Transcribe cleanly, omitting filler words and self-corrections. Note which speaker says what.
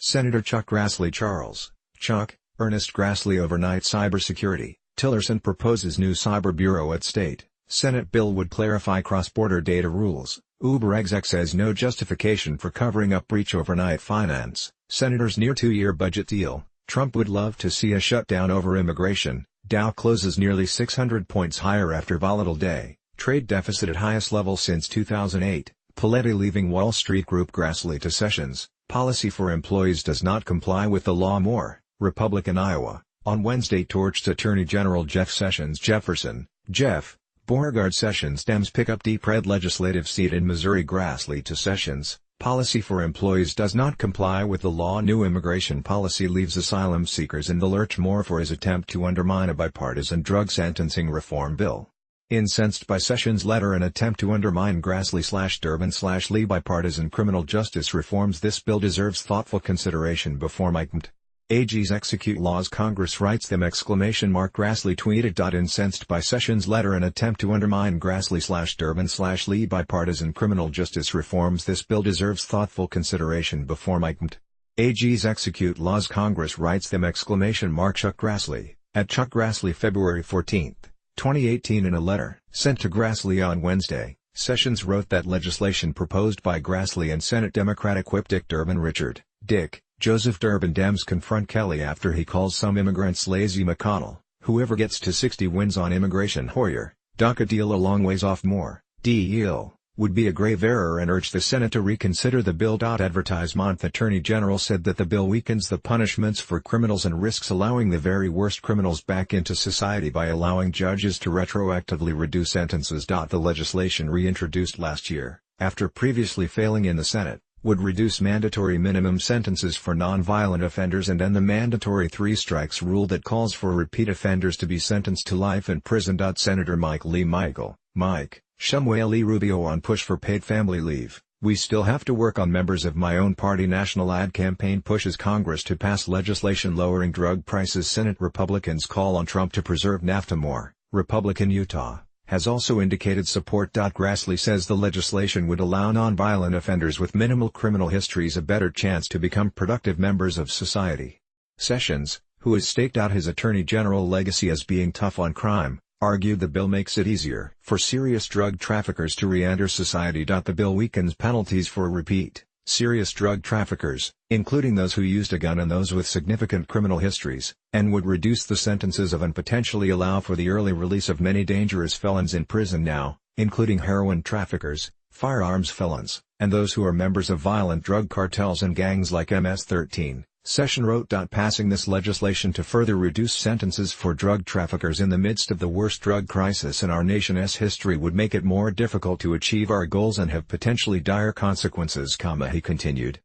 Speaker 1: Senator Chuck GrassleyCharles, Chuck, Ernest GrassleyOvernight Cybersecurity, Tillerson proposes new cyber bureau at state. Senate bill would clarify cross-border data rules. Uber exec says no justification for covering up breach overnight finance. Senator's near two-year budget deal. Trump would love to see a shutdown over immigration. Dow closes nearly 600 points higher after volatile day. Trade deficit at highest level since 2008. Paletti leaving Wall Street group Grassley to Sessions. Policy for employees does not comply with the law. More. Republican Iowa. On Wednesday torched Attorney General Jeff Sessions Jefferson, Jeff, Beauregard Sessions Dems pick up deep red legislative seat in Missouri. Grassley to Sessions. Policy for employees does not comply with the law. New immigration policy leaves asylum seekers in the lurch. More for his attempt to undermine a bipartisan drug sentencing reform bill. Incensed by Sessions' letter and attempt to undermine Grassley/Durbin/Lee bipartisan criminal justice reforms. This bill deserves thoughtful consideration before might. AGs execute laws Congress writes them! Grassley tweeted. Incensed by Sessions' letter and attempt to undermine Grassley/Durbin/Lee bipartisan criminal justice reforms. This bill deserves thoughtful consideration before might. AGs execute laws Congress writes them! Chuck Grassley, at Chuck Grassley February 14, 2018. In a letter sent to Grassley on Wednesday, Sessions wrote that legislation proposed by Grassley and Senate Democratic Whip Dick Durbin Dick Joseph Durbin Dems confront Kelly after he calls some immigrants lazy. McConnell, whoever gets to 60 wins on immigration. Hoyer, DACA deal a long ways off. More deal would be a grave error and urged the Senate to reconsider the bill. Advertisement. Attorney General said that the bill weakens the punishments for criminals and risks allowing the very worst criminals back into society by allowing judges to retroactively reduce sentences. The legislation reintroduced last year, after previously failing in the Senate, would reduce mandatory minimum sentences for non-violent offenders and end the mandatory 3 strikes rule that calls for repeat offenders to be sentenced to life in prison. Senator Mike Shumway Rubio on push for paid family leave. We still have to work on. Members of my own party national ad campaign pushes Congress to pass legislation lowering drug prices. Senate Republicans call on Trump to preserve NAFTA. More. Republican Utah has also indicated support. Grassley says the legislation would allow non-violent offenders with minimal criminal histories a better chance to become productive members of society. Sessions, who has staked out his attorney general legacy as being tough on crime, argued the bill makes it easier for serious drug traffickers to re-enter society. The bill weakens penalties for repeat, serious drug traffickers, including those who used a gun and those with significant criminal histories, and would reduce the sentences of and potentially allow for the early release of many dangerous felons in prison now, including heroin traffickers, firearms felons, and those who are members of violent drug cartels and gangs like MS-13. Session wrote. Passing this legislation to further reduce sentences for drug traffickers in the midst of the worst drug crisis in our nation's history would make it more difficult to achieve our goals and have potentially dire consequences. He continued.